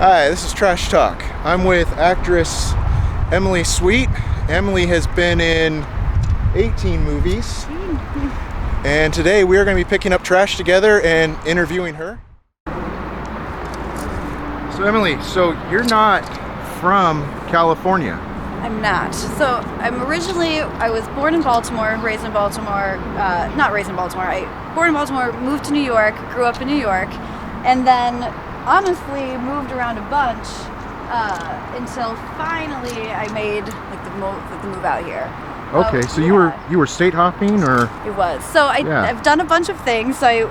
Hi, this is Trash Talk. I'm with actress Emily Sweet. Emily has been in 18 movies. And today we are going to be picking up trash together and interviewing her. So Emily, you're not from California. I'm not. So I was born in Baltimore, raised in Baltimore, not raised in Baltimore, born in Baltimore, moved to New York, grew up in New York, and then honestly moved around a bunch until finally I made the move out here. Okay, so yeah. you were state hopping, or? It was. So I've done a bunch of things. So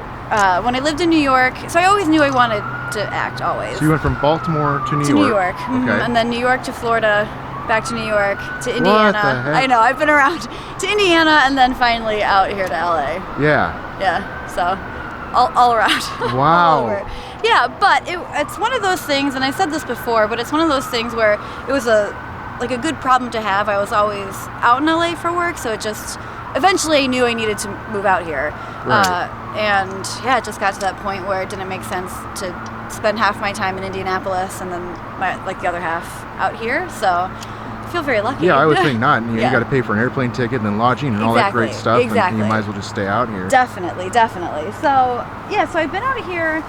when I lived in New York, so I always knew I wanted to act, always. So you went from Baltimore to New York? To New York. Okay. Mm-hmm. And then New York to Florida, back to New York, to Indiana. What the heck? I know, I've been around to Indiana and then finally out here to LA. Yeah. Yeah, so all around. Wow. All over. Yeah, but it's one of those things, and I said this before, but it's one of those things where it was a good problem to have. I was always out in LA for work, so it just eventually I knew I needed to move out here. Right. And yeah, it just got to that point where it didn't make sense to spend half my time in Indianapolis and then the other half out here. So I feel very lucky. Yeah, I would think not. You got to pay for an airplane ticket and then lodging and all that great stuff. Exactly. And you might as well just stay out here. Definitely. So yeah, so I've been out here.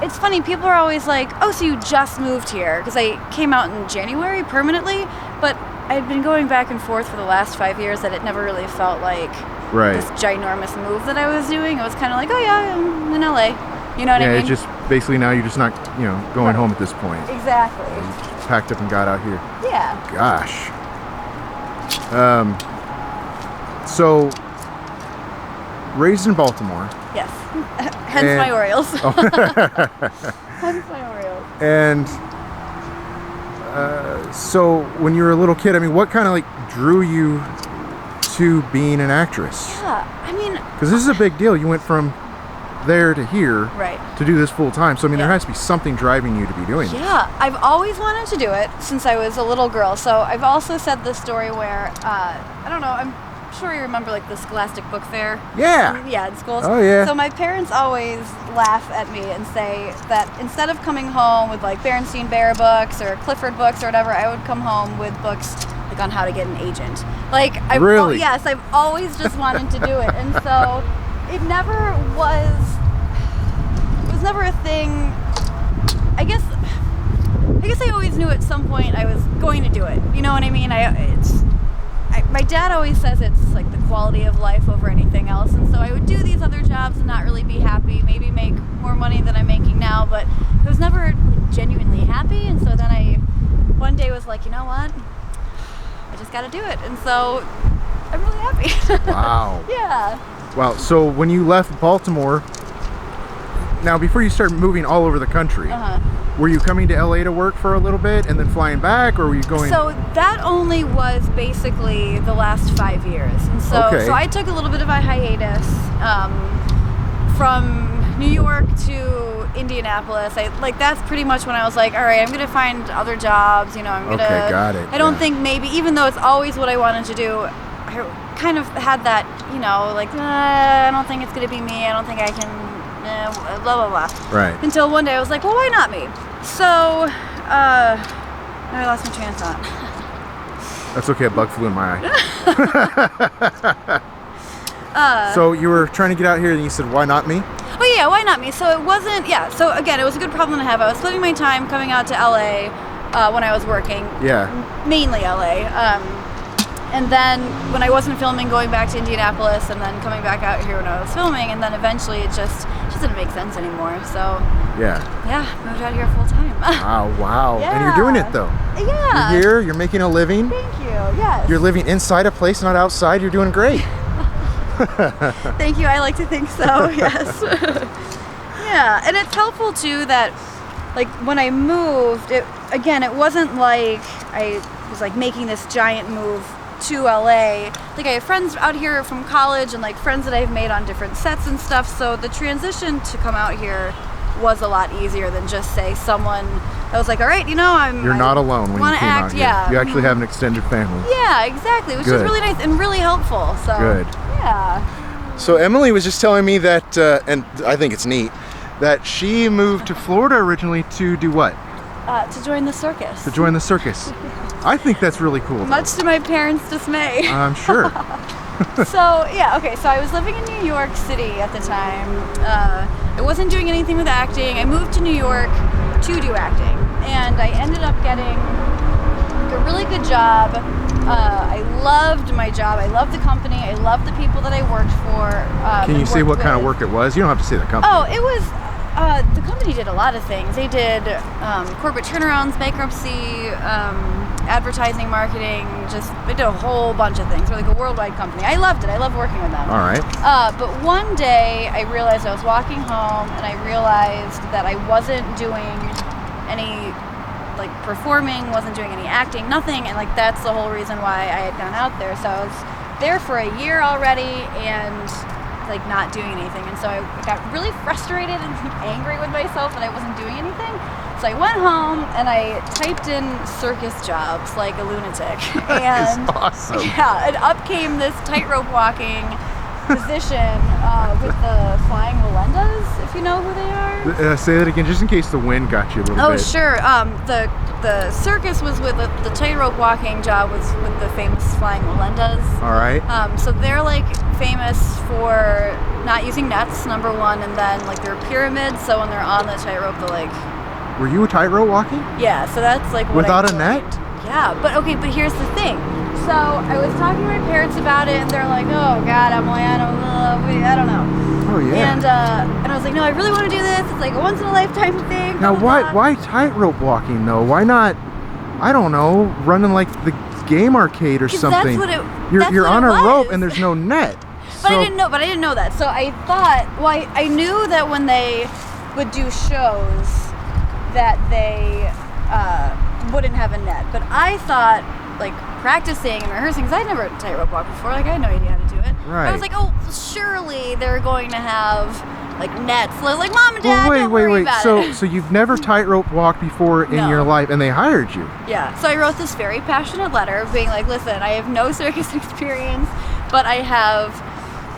It's funny, people are always like, oh, so you just moved here? Because I came out in January permanently, but I'd been going back and forth for the last 5 years that it never really felt like this ginormous move that I was doing. It was kind of like, oh yeah, I'm in LA. You know what I mean? Yeah, it's just basically now you're just not, going home at this point. Exactly. You packed up and got out here. Yeah. Gosh. So, raised in Baltimore. Yes. Hence my Orioles. Oh. Hence my Orioles. And so when you were a little kid, what kind of drew you to being an actress? Yeah, because this is a big deal. You went from there to here, right, to do this full time. So there has to be something driving you to be doing this. Yeah, I've always wanted to do it since I was a little girl. So I've also said this story where I don't know, I'm sure you remember the Scholastic Book Fair. Yeah. In schools. Oh yeah. So my parents always laugh at me and say that instead of coming home with Berenstain Bear books or Clifford books or whatever, I would come home with books on how to get an agent. Really? Yes, I've always just wanted to do it, and so it never was. It was never a thing. I guess I always knew at some point I was going to do it. You know what I mean? My dad always says it's the quality of life over anything else, and so I would do these other jobs and not really be happy, maybe make more money than I'm making now, but I was never genuinely happy. And so then I one day was like, you know what, I just got to do it, and so I'm really happy. Wow. Yeah. Wow. So when you left Baltimore, now before you started moving all over the country, were you coming to LA to work for a little bit and then flying back, or were you going? So that only was basically the last 5 years. And so I took a little bit of a hiatus from New York to Indianapolis. That's pretty much when I was like, all right, I'm going to find other jobs. I'm going to... Okay, got it. I don't think maybe, even though it's always what I wanted to do, I kind of had that, I don't think it's going to be me. I don't think I can... blah blah blah. Right. Until one day I was like, well, why not me? So now I lost my train of thought. That's okay, a bug flew in my eye. So you were trying to get out here and you said, why not me? Oh yeah, why not me? So it wasn't, so again, it was a good problem to have. I was splitting my time coming out to LA when I was working. Yeah. Mainly LA. And then when I wasn't filming, going back to Indianapolis, and then coming back out here when I was filming, and then eventually it just didn't make sense anymore. So moved out here full time. Wow. Yeah. And you're doing it though. Yeah. You're here, you're making a living. Thank you. Yes. You're living inside a place, not outside. You're doing great. Thank you. I like to think so. Yes. Yeah, and it's helpful too that when I moved, it wasn't like I was making this giant move to LA. I have friends out here from college and friends that I've made on different sets and stuff, so the transition to come out here was a lot easier than just say someone that was like, all right, you're not alone when you came out here. Yeah. You actually have an extended family. Yeah, exactly, which is really nice and really helpful. So good. Yeah. So Emily was just telling me that, and I think it's neat, that she moved to Florida originally to do what? To join the circus. To join the circus. I think that's really cool. Much to my parents' dismay. I'm sure. So yeah, okay. So I was living in New York City at the time. I wasn't doing anything with acting. I moved to New York to do acting, and I ended up getting a really good job. I loved my job. I loved the company. I loved the people that I worked for. Can you say what kind of work it was? You don't have to say the company. Oh, it was. The company did a lot of things. They did corporate turnarounds, bankruptcy, advertising, marketing. They did a whole bunch of things. We're like a worldwide company. I loved it. I loved working with them. All right. But one day I realized I was walking home and I realized that I wasn't doing any like performing, wasn't doing any acting, nothing. And like that's the whole reason why I had gone out there. So I was there for a year already and like not doing anything, and so I got really frustrated and angry with myself that I wasn't doing anything. So I went home and I typed in circus jobs like a lunatic. That and is awesome. Yeah, and up came this tightrope walking position with the Flying Walendas, if you know who they are. Say that again, just in case the wind got you a little bit. Oh, sure. The circus was with the tightrope walking job was with the famous Flying Walendas. All right. So they're like famous for not using nets, number one, and then like they're pyramids. So when they're on the tightrope, they're like. Were you a tightrope walking? Yeah. So that's like what without I a net. Yeah, but okay. But here's the thing. So I was talking to my parents about it, and they're like, "Oh God, Emily, I don't know." Oh yeah. And I was like, "No, I really want to do this. It's like a once in a lifetime thing." Now, why tightrope walking though? Why not? I don't know, running like the game arcade or something. That's what you're what on it a rope was. and there's no net. But I didn't know that. So I thought, well, I knew that when they would do shows that they wouldn't have a net. But I thought, like, practicing and rehearsing, because I'd never tightrope walked before. Like, I had no idea how to do it. Right. I was like, oh, surely they're going to have, like, nets. Like, Mom and Dad, don't worry about it. So you've never tightrope walked before in your life, and they hired you? Yeah. So I wrote this very passionate letter being like, listen, I have no circus experience, but I have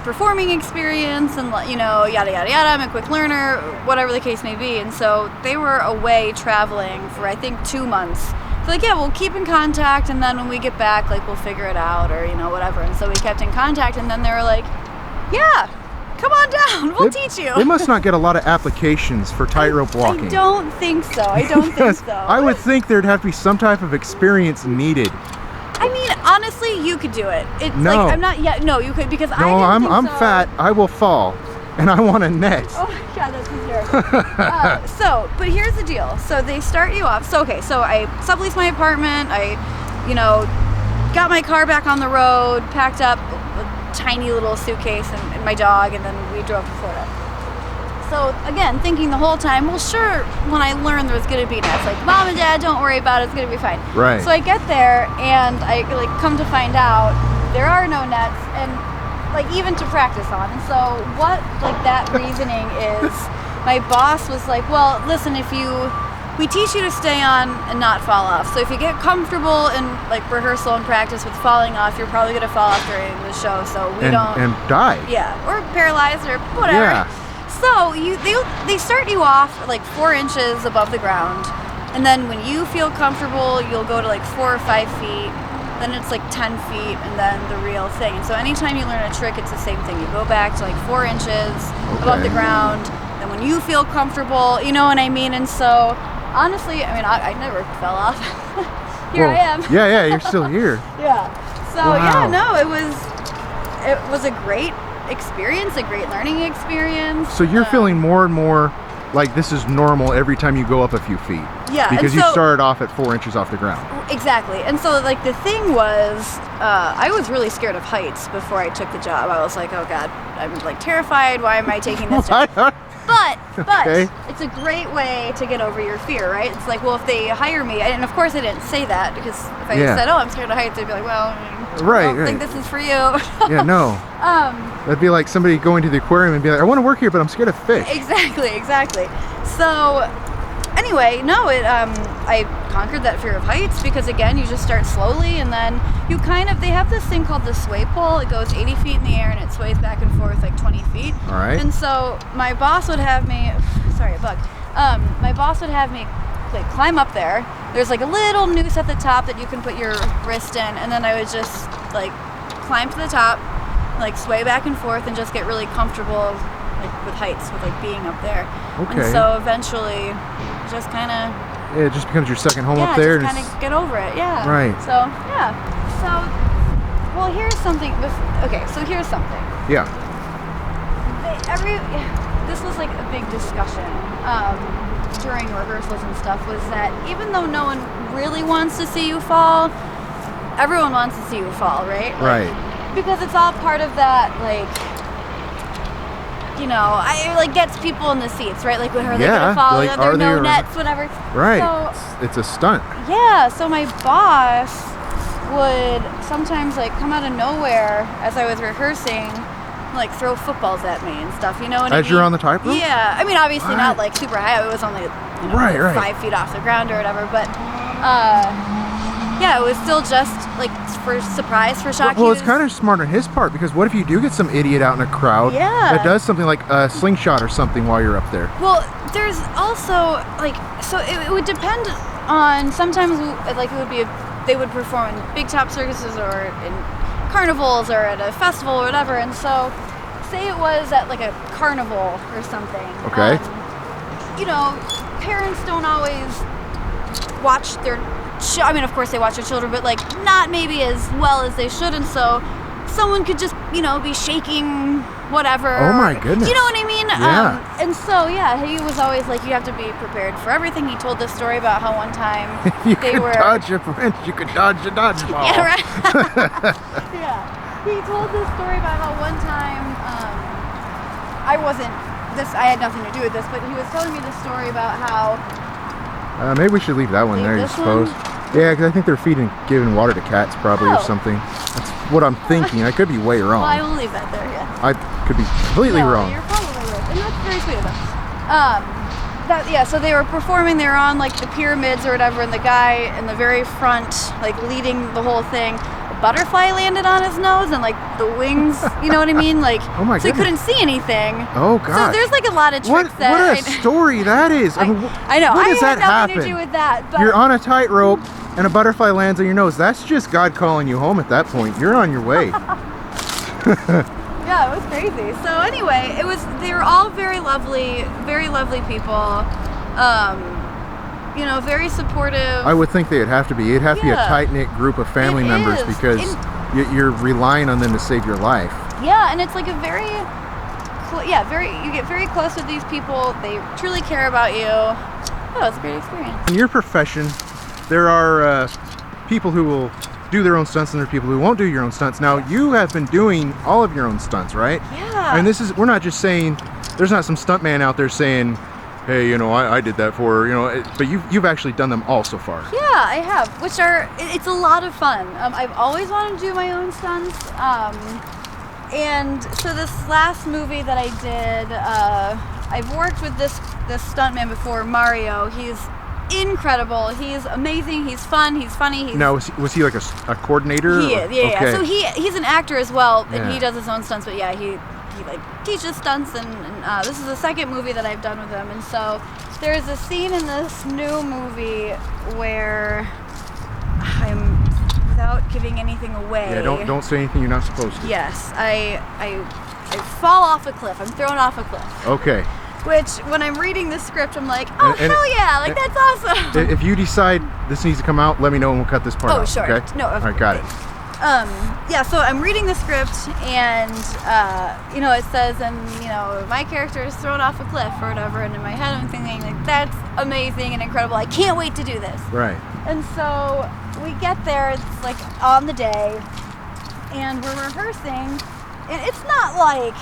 performing experience and, you know, yada yada yada. I'm a quick learner, whatever the case may be. And so they were away traveling for I think 2 months. So like, yeah, we'll keep in contact, and then when we get back, like, we'll figure it out, or, you know, whatever. And so we kept in contact, and then they were like, yeah, come on down, we'll teach you. They must not get a lot of applications for tightrope walking. I don't think so. I would think there'd have to be some type of experience needed. I mean, honestly, you could do it. It's no. like, I'm not yet. No, you could, because no, I'm fat. I will fall, and I want a net. Oh my God, that's hysterical. But here's the deal. So they start you off. So okay, so I subleased my apartment. I, you know, got my car back on the road, packed up a tiny little suitcase and my dog, and then we drove to Florida. So again, thinking the whole time, well, sure, when I learned there was going to be nets, like, Mom and Dad, don't worry about it, it's going to be fine. Right. So I get there, and I like come to find out there are no nets, and like even to practice on. And so what like that reasoning is, my boss was like, well, listen, we teach you to stay on and not fall off. So if you get comfortable in like rehearsal and practice with falling off, you're probably going to fall off during the show. So we don't and die. Yeah, or paralyzed or whatever. Yeah. So they start you off like 4 inches above the ground, and then when you feel comfortable, you'll go to like 4 or 5 feet. Then it's like 10 feet, and then the real thing. And so anytime you learn a trick, it's the same thing. You go back to like 4 inches above the ground. Then when you feel comfortable, you know what I mean. And so honestly, I mean, I never fell off. Here I am. Yeah, you're still here. Yeah. So wow. yeah, no, it was a great experience, a great learning experience. So you're feeling more and more like this is normal every time you go up a few feet. Yeah. Because you started off at 4 inches off the ground. Exactly. And so like the thing was, I was really scared of heights before I took the job. I was like, oh God, I'm like terrified. Why am I taking this job? But okay. It's a great way to get over your fear, right? It's like, well, if they hire me, and of course I didn't say that, because if I said, oh, I'm scared of heights, they'd be like, well, I don't think this is for you. Yeah, no. That'd be like somebody going to the aquarium and be like, I want to work here, but I'm scared of fish. Exactly. So anyway, no, I conquered that fear of heights, because again, you just start slowly, and then you they have this thing called the sway pole. It goes 80 feet in the air and it sways back and forth like 20 feet. All right. And so my boss would have me, sorry, a bug. My boss would have me like climb up there. There's like a little noose at the top that you can put your wrist in, and then I would just like climb to the top, like sway back and forth, and just get really comfortable like with heights, with like being up there. Okay. And so eventually, just kind of. Yeah, it just becomes your second home up there. Yeah, just kind of get over it. Yeah. Right. So yeah. So, well, here's something. Okay, so here's something. Yeah. This was like a big discussion during rehearsals and stuff, was that even though no one really wants to see you fall, everyone wants to see you fall, right? Right. Because it's all part of that, like, you know, it like gets people in the seats, right? Like, are they gonna fall? Like, Are there no nets, whatever? Right. So, it's a stunt. yeah, so my boss would sometimes like come out of nowhere as I was rehearsing, like throw footballs at me and stuff, you know what I mean? As you're on the tightrope? Yeah, I mean obviously not like super high, it was only right. 5 feet off the ground or whatever, but yeah, it was still just like for surprise, for shock. Well, it's kind of smart on his part, because what if you do get some idiot out in a crowd that does something like a slingshot or something while you're up there? Well, there's also like, so it would depend on, sometimes like it would be they would perform in big top circuses or in carnivals or at a festival or whatever, and so say it was at like a carnival or something. Okay. You know, parents don't always watch their I mean, of course they watch their children, but like not maybe as well as they should, and so someone could just, you know, be shaking whatever. Oh my goodness. You know what I mean? Yeah. And so yeah, he was always like, you have to be prepared for everything. He told this story about how one time you could dodge a wrench, you could dodge a dodgeball. Yeah, right. Yeah. He told this story about how one time I had nothing to do with this, but he was telling me the story about how maybe we should leave that one there, you suppose? Yeah, because I think they're giving water to cats probably or something. That's what I'm thinking. I could be way wrong. Well, I will leave that there, yeah. I could be completely wrong. You're probably right, and that's very sweet of them. So they were performing, they were on like the pyramids or whatever, and the guy in the very front, like leading the whole thing, a butterfly landed on his nose and like the wings, you know what I mean? Like, oh my so he couldn't see anything. Oh god. So there's like a lot of tricks what a story that is. I know. What does that had nothing happen? to do with that. But you're on a tightrope and a butterfly lands on your nose. That's just God calling you home at that point. You're on your way. Yeah, it was crazy. So anyway, they were all very lovely people. You know, very supportive. I would think they'd have to be. It'd have to be a tight-knit group of family members, because you're relying on them to save your life. Yeah, and it's like a you get very close with these people. They truly care about you. Oh, it's a great experience. In your profession, there are people who will do their own stunts, and there are people who won't do your own stunts. Now, you have been doing all of your own stunts, right? Yeah. And we're not just saying, there's not some stuntman out there saying, hey, you know, I did that for her, you know, but you've actually done them all so far. Yeah, I have, it's a lot of fun. I've always wanted to do my own stunts. And so this last movie that I did, I've worked with this stuntman before, Mario. He's incredible. He's amazing. He's fun. He's funny. Now, was he like a coordinator? He is, yeah. Okay. So he's an actor as well, and he does his own stunts. But yeah, he like teaches stunts, and this is the second movie that I've done with him. And so there's a scene in this new movie where without giving anything away. Yeah, don't say anything you're not supposed to. Yes, I fall off a cliff. I'm thrown off a cliff. Okay. Which, when I'm reading the script, I'm like, oh, hell yeah, like, that's awesome. If you decide this needs to come out, let me know and we'll cut this part out. Oh, sure. Okay? No, all right, got it. Yeah, so I'm reading the script, and, you know, it says, and, you know, my character is thrown off a cliff or whatever, and in my head I'm thinking, like, that's amazing and incredible. I can't wait to do this. Right. And so we get there, it's, like, on the day, and we're rehearsing, and it's not like...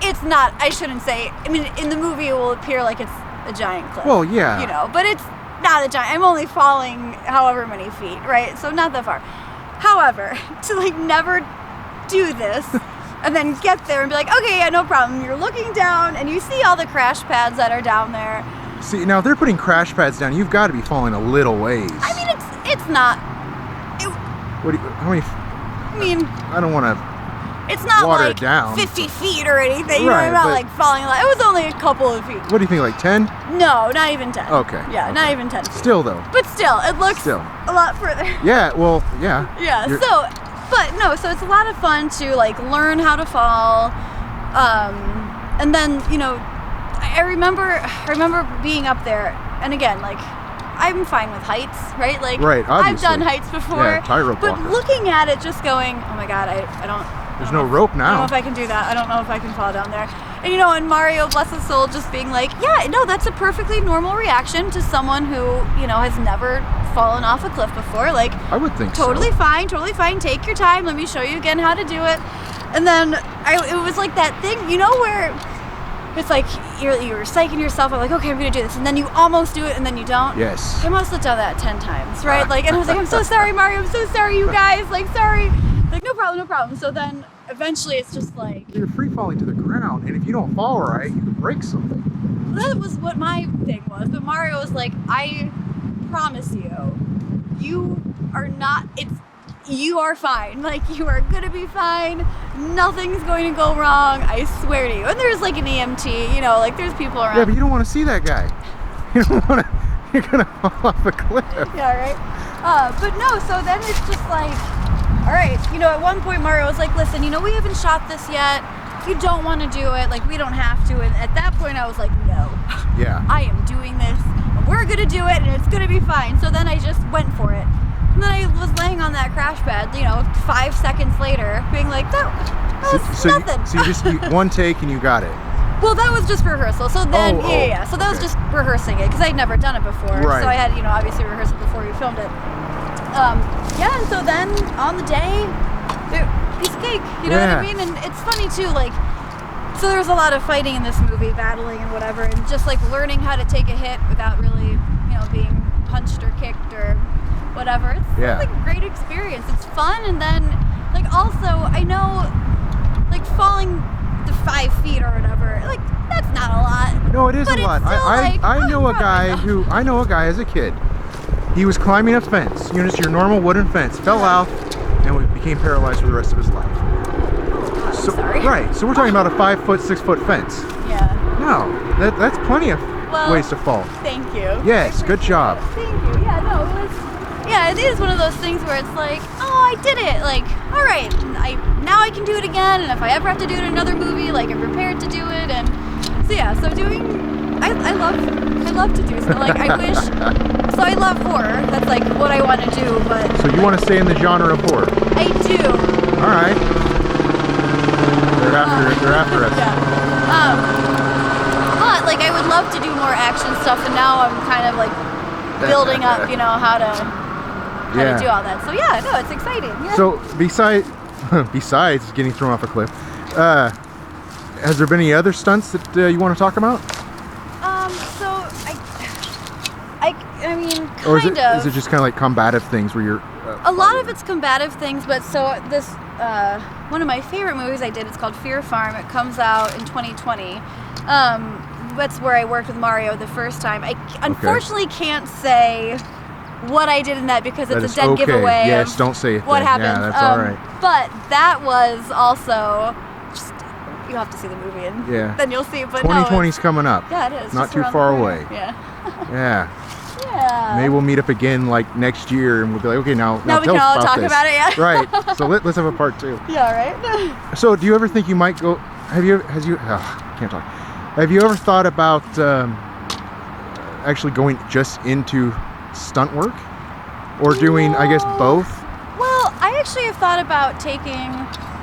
I shouldn't say, I mean, in the movie it will appear like it's a giant cliff. Well, yeah. You know, but it's not a giant, I'm only falling however many feet, right? So not that far. However, to like never do this and then get there and be like, okay, yeah, no problem. You're looking down and you see all the crash pads that are down there. See, now if they're putting crash pads down, you've got to be falling a little ways. I mean, it's not. How many? I mean, I don't want to it's not water like it down. 50 feet or anything. You know, Right, I'm not but- like falling. It was only a couple of feet. What do you think, like 10? No, not even 10. Okay. Yeah, okay. not even 10 feet. Still though. But still, it looks Still. a lot further. Yeah, well, yeah. Yeah, You're- so it's a lot of fun to like learn how to fall. And then, you know, I remember being up there, and again, like, I'm fine with heights, right? Like, Right, I've done obviously. heights before. Yeah, tightrope but walker. looking at it, just going, oh my god, I don't. There's I don't no know rope I don't know now. if I can do that. I don't know if I can fall down there. And you know, and Mario, bless his soul, just being like, yeah, no, that's a perfectly normal reaction to someone who, you know, has never fallen off a cliff before. Like, I would think totally so. fine, totally fine. Take your time. Let me show you again how to do it. And then it was like that thing, you know, where it's like you're psyching yourself up, like, okay, I'm gonna do this, and then you almost do it, and then you don't. Yes. I must have done that 10 times, right? Like, and I was like, I'm so sorry, Mario. I'm so sorry, you guys. Like, sorry. Like, no problem, no problem. So then eventually it's just like, You're free falling to the ground, and if you don't fall right, you can break something. that was what my thing was. But Mario was like, I promise you are not, you are fine. Like, you are gonna be fine. Nothing's going to go wrong. I swear to you. And there's like an EMT, you know, like there's people around. Yeah, but you don't want to see that guy. You don't want to. You're gonna fall off a cliff. Yeah, right? But no, so then it's just like, all right, you know, at one point Mario was like, listen, you know, we haven't shot this yet. If you don't want to do it, like, we don't have to. And at that point I was like, no. Yeah. I am doing this. We're gonna do it, and it's gonna be fine. So then I just went for it. And then I was laying on that crash pad, you know, 5 seconds later, being like, that was nothing. So you just one take and you got it. Well, that was just rehearsal. So then, yeah. So that was okay. just rehearsing it, because I'd never done it before. Right. So I had, you know, obviously rehearsed it before we filmed it. Yeah, and so then on the day, piece of cake. You know what I Yeah. mean? And it's funny too, like, so there's a lot of fighting in this movie, battling and whatever, and just like learning how to take a hit without really, you know, being punched or kicked or whatever. It's like a great experience. It's fun, and then like also I know, like, falling the 5 feet or whatever, like, that's not a lot. No, it is But a lot. it's still like, I know oh, a guy who as a kid. He was climbing a fence, you know, just your normal wooden fence, fell out, and became paralyzed for the rest of his life. God, I'm sorry. Right. So we're talking about a 5 foot, 6 foot fence. Yeah. No, that's plenty of ways to fall. Thank you. Yes, good job. Thank you. Yeah, no, it was. Yeah, it is one of those things where it's like, oh, I did it. Like, all right, now I can do it again. And if I ever have to do it in another movie, like, I'm prepared to do it. And so yeah, so I love to do so. Like, I wish. So I love horror. That's like what I want to do. But So you want to stay in the genre of horror? I do. All right. They're after us. Yeah. But like, I would love to do more action stuff, and now I'm kind of like building up, you know, how to do all that. So yeah, no, it's exciting. Yeah. So besides getting thrown off a cliff, has there been any other stunts that you want to talk about? So I mean, Or is kind of. it just kind of like combative things where you're? A lot of it's combative things, but so this one of my favorite movies I did. It's called Fear Farm. It comes out in 2020. That's where I worked with Mario the first time. I unfortunately can't say what I did in that because it's a dead giveaway. Yes, don't say it. What happened? Yeah, that's all right. But that was also just, you have to see the movie and then you'll see. But 2020's coming up. Yeah, it is. Not just too around far the away. corner. Yeah. Yeah. Yeah. Maybe we'll meet up again like next year and we'll be like, okay, now we tell can all us talk this. about it. Yeah. Right. So let's have a part 2. Yeah. Right. So do you ever think you might go? Can't talk. Have you ever thought about actually going just into stunt work, or doing, I guess, both? Well, I actually have thought about taking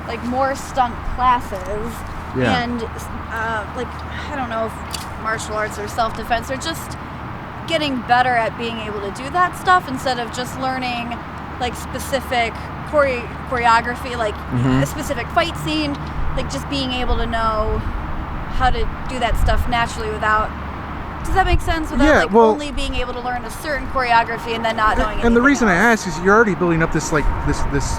like more stunt classes and like, I don't know if martial arts or self-defense, or just getting better at being able to do that stuff instead of just learning like specific choreography, like a specific fight scene, like just being able to know how to do that stuff naturally without, does that make sense? Without only being able to learn a certain choreography and then not knowing anything And the reason else. I ask is you're already building up this this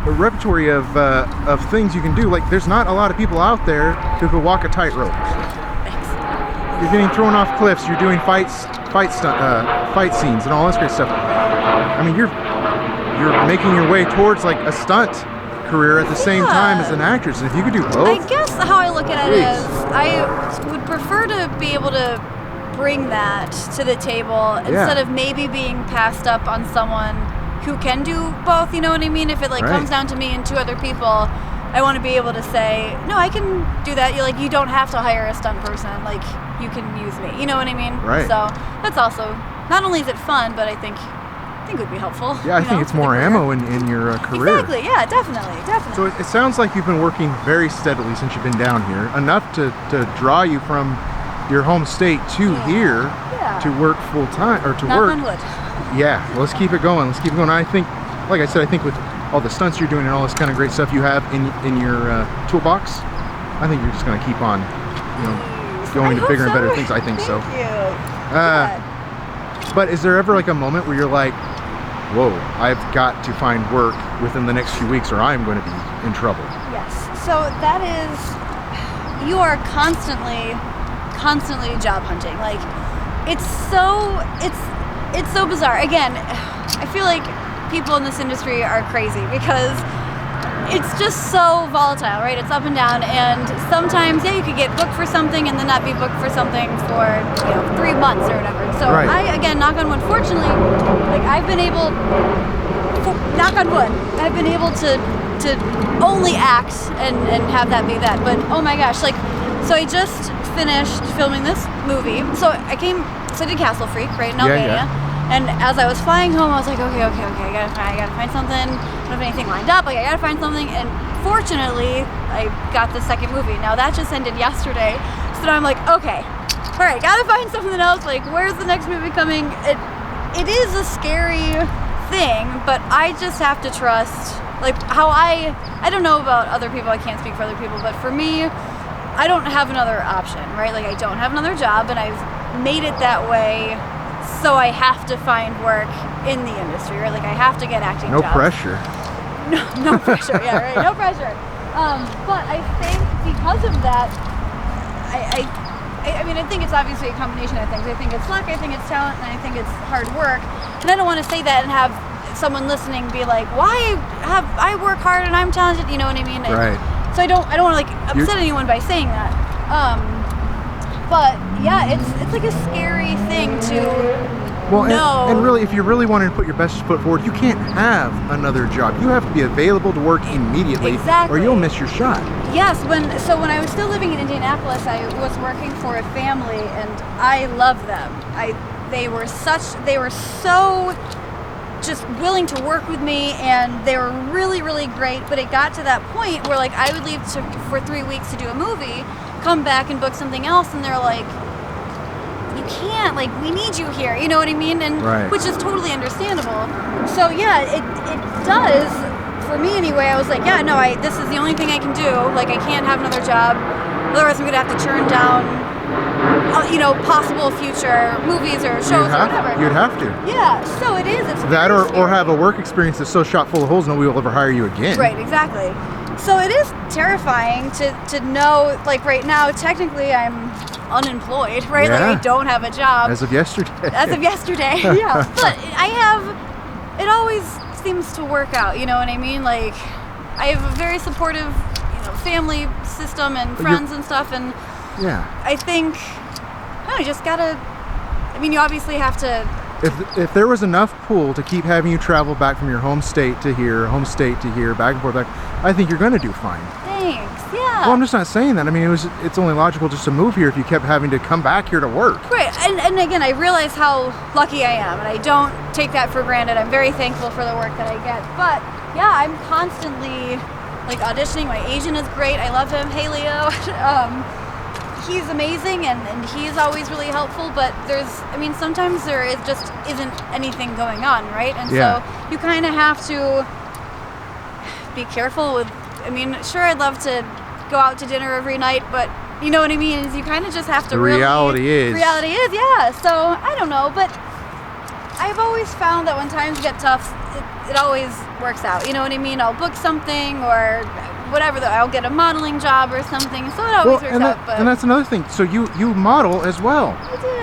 repertoire of things you can do. Like, there's not a lot of people out there who could walk a tightrope. You're getting thrown off cliffs. You're doing fight scenes and all this great stuff. I mean, you're making your way towards like a stunt career at the same time as an actress. And if you could do both, I guess how I look at it Jeez. is I would prefer to be able to bring that to the table instead of maybe being passed up on someone who can do both, you know what I mean? If it like comes down to me and two other people, I want to be able to say, no, I can do that. You're like, you don't have to hire a stunt person. Like, you can use me. You know what I mean? Right. So that's also, not only is it fun, but I think it would be helpful. yeah, I think it's more ammo in your career. Exactly. Yeah, definitely. So it sounds like you've been working very steadily since you've been down here, enough to draw you from your home state to here to work full time or to Knock work. on wood. Yeah, well, let's keep it going. Let's keep it going. I think, like I said, I think with all the stunts you're doing and all this kind of great stuff you have in your toolbox, I think you're just going to keep on, going to bigger and better things. I think so. Thank you. But is there ever like a moment where you're like, whoa, I've got to find work within the next few weeks or I'm going to be in trouble? Yes. So that is, you are constantly job hunting. Like, it's so bizarre. Again, I feel like people in this industry are crazy because it's just so volatile, right? It's up and down, and sometimes, you could get booked for something and then not be booked for something for 3 months or whatever. So I, again, knock on wood, fortunately, like I've been able, knock on wood, I've been able to only act and have that be that. But oh my gosh, like, so I just finished filming this movie. So I did Castle Freak, right, in Albania. And as I was flying home, I was like, okay, I gotta find something. I don't have anything lined up. Like, I gotta find something. And fortunately, I got the second movie. Now that just ended yesterday. So now I'm like, okay, all right, gotta find something else. Like, where's the next movie coming? It is a scary thing, but I just have to trust. Like, how I don't know about other people. I can't speak for other people, but for me, I don't have another option, right? Like, I don't have another job, and I've made it that way. So I have to find work in the industry, right? Like, I have to get acting jobs. No pressure. No pressure, yeah, right? No pressure. But I think because of that, I mean, I think it's obviously a combination of things. I think it's luck, I think it's talent, and I think it's hard work. And I don't want to say that and have someone listening be like, why have I work hard and I'm talented? You know what I mean? Right. So I don't want to like upset anyone by saying that. But yeah, it's like a scary thing to know. And really, if you're really wanting to put your best foot forward, you can't have another job. You have to be available to work immediately, or you'll miss your shot. Yes, when I was still living in Indianapolis, I was working for a family, and I loved them. They were so just willing to work with me, and they were really, really great. But it got to that point where, like, I would leave for 3 weeks to do a movie, come back and book something else, and they're like, you can't, like, we need you here, you know what I mean? And which is totally understandable. So yeah, it does, for me anyway. I was like, yeah, no, this is the only thing I can do. Like, I can't have another job, otherwise I'm gonna have to turn down possible future movies or shows or whatever. You'd have to. Yeah, so it is. It's that or have a work experience that's so shot full of holes nobody will ever hire you again. Right, exactly. So it is terrifying to know, like, right now, technically I'm unemployed, right? Yeah. Like, I don't have a job. As of yesterday. Yeah. But it always seems to work out, you know what I mean? Like, I have a very supportive, family system and friends and stuff, and I think, you just gotta, you obviously have to. If there was enough pull to keep having you travel back from your home state to here, back and forth, I think you're going to do fine. Thanks. Yeah. Well, I'm just not saying that. I mean, it's only logical just to move here if you kept having to come back here to work. Right. And again, I realize how lucky I am, and I don't take that for granted. I'm very thankful for the work that I get. But yeah, I'm constantly like auditioning. My agent is great. I love him. Hey, Leo. He's amazing, and he's always really helpful, but sometimes there just isn't anything going on, right? And so you kind of have to be careful with, sure, I'd love to go out to dinner every night, but you know what I mean? Is you kind of just have to reality is, yeah. So I don't know, but I've always found that when times get tough, it always works out. You know what I mean? I'll book something or whatever, I'll get a modeling job or something, so it always works out. And that's another thing. So you model as well. I do.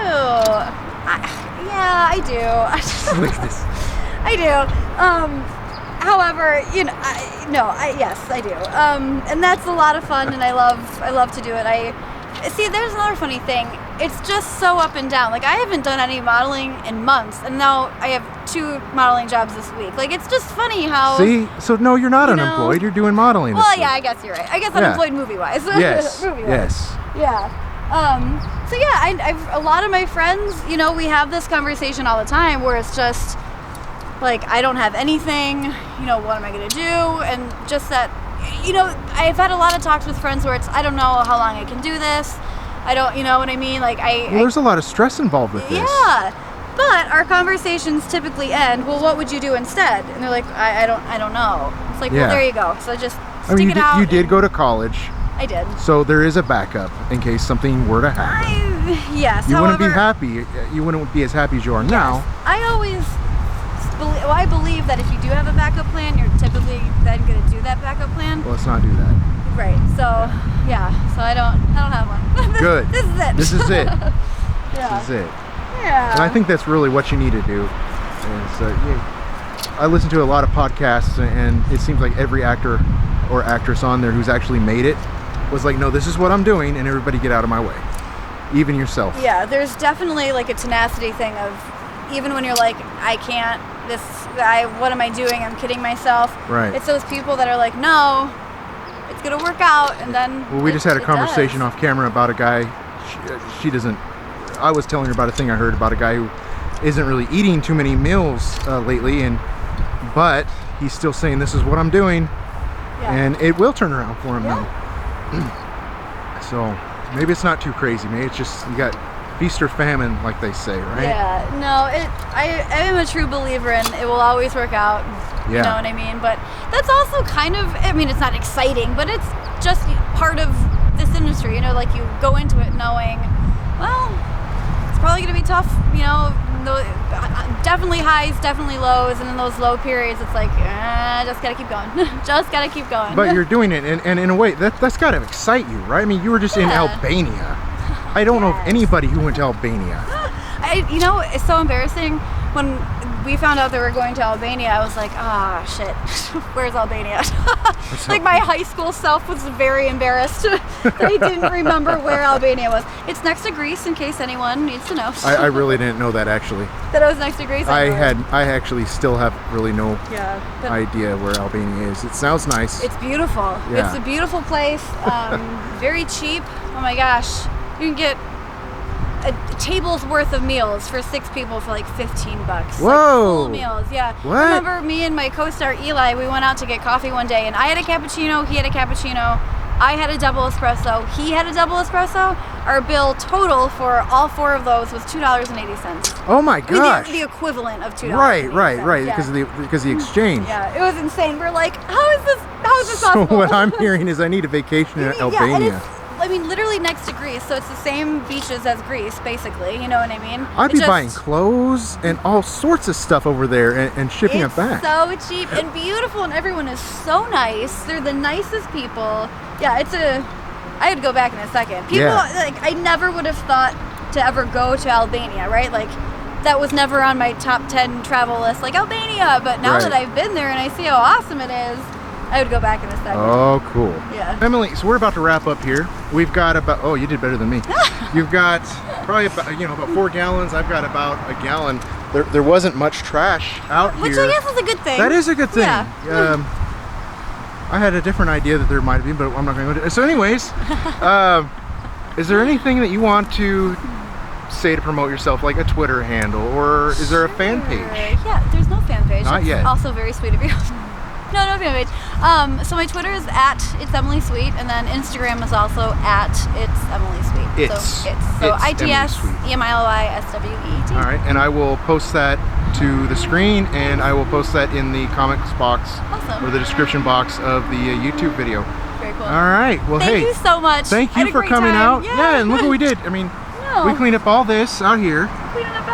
I do. Look at this. I do. However, you know, yes, I do. And that's a lot of fun, and I love to do it. See, there's another funny thing. It's just so up and down. Like, I haven't done any modeling in months, and now I have 2 modeling jobs this week. Like, it's just funny how... See? So, no, you're not unemployed. You're doing modeling this Well, week. yeah, I guess you're right. I guess unemployed movie-wise. Yes, Movie-wise. yes. Yeah. So, yeah, I've a lot of my friends, you know, we have this conversation all the time where it's just, like, I don't have anything, you know, what am I going to do? And just that, you know, I've had a lot of talks with friends where it's, I don't know how long I can do this. I don't, you know what I mean? Like, Well, there's a lot of stress involved with this. Yeah. But our conversations typically end, well, what would you do instead? And they're like, I don't know. It's like, well, there you go. So just stick it out. You did go to college. I did. So there is a backup in case something were to happen. Yes. You however, wouldn't be happy. You wouldn't be as happy as you are now. I always I believe that if you do have a backup plan, you're typically then going to do that backup plan. Well, let's not do that. Right. So, so I don't have one. Good. This is it. This is it. Yeah. This is it. Yeah. And I think that's really what you need to do. I listen to a lot of podcasts, and it seems like every actor or actress on there who's actually made it was like, no, this is what I'm doing, and everybody get out of my way. Even yourself. Yeah, there's definitely like a tenacity thing of, even when you're like, I can't, what am I doing? I'm kidding myself. Right. It's those people that are like, no, it's going to work out, and then Well, we just had a conversation off camera about a guy, she doesn't, I was telling her about a thing I heard about a guy who isn't really eating too many meals lately, but he's still saying, this is what I'm doing, and it will turn around for him now. So maybe it's not too crazy. Maybe it's just, you got feast or famine, like they say, right? Yeah, no, I am a true believer in it will always work out. Yeah. You know what I mean? But that's also kind of, I mean, it's not exciting, but it's just part of this industry. You know, like you go into it knowing, well, it's probably going to be tough, you know, definitely highs, definitely lows, and in those low periods, it's like, just gotta keep going. Just gotta keep going. But you're doing it, and in a way, that's gotta excite you, right? I mean, you were just in Albania. I don't know of anybody who went to Albania. You know, it's so embarrassing. When we found out they were going to Albania, I was like, ah, shit, where's Albania? Like, my high school self was very embarrassed that I didn't remember where Albania was. It's next to Greece, in case anyone needs to know. I really didn't know that, actually. That it was next to Greece? I actually still have really no but idea where Albania is. It sounds nice. It's beautiful. Yeah. It's a beautiful place. Very cheap. Oh my gosh. You can get a table's worth of meals for 6 people for like $15. Whoa! Like full meals, yeah. What? I remember me and my co-star Eli, we went out to get coffee one day, and I had a cappuccino, he had a cappuccino, I had a double espresso, he had a double espresso. Our bill total for all 4 of those was $2.80. Oh my gosh! I mean, the equivalent of $2. Right. Yeah. Because the exchange. Yeah, it was insane. We're like, how is this possible? So what I'm hearing is I need a vacation in Albania. And it's, I mean, literally next to Greece, so it's the same beaches as Greece, basically. You know what I mean? I'd be buying clothes and all sorts of stuff over there and shipping it back. It's so cheap and beautiful, and everyone is so nice. They're the nicest people. Yeah, I would go back in a second. People, like, I never would have thought to ever go to Albania, right? Like, that was never on my top 10 travel list, like Albania. But now that I've been there and I see how awesome it is, I would go back in a second. Oh, cool. Yeah. Emily, so we're about to wrap up here. We've got about, oh, you did better than me. You've got probably about 4 gallons. I've got about a gallon. There wasn't much trash out here. Which I guess is a good thing. That is a good thing. Yeah. I had a different idea that there might be, but I'm not going to go to. So anyways, is there anything that you want to say to promote yourself, like a Twitter handle, or is there a fan page? Yeah, there's no fan page. Not yet. Also very sweet of you. No fan page. So my Twitter is @It's Emily Sweet, and then Instagram is also @It's Emily Sweet. So ITS EMILYSWEET. All right, and I will post that to the screen, and I will post that in the comments box or the description box of the YouTube video. Very cool. All right. Well, thank you so much. Thank you for coming out. Yeah, and look what we did. I mean, we cleaned up all this out here. Cleaning up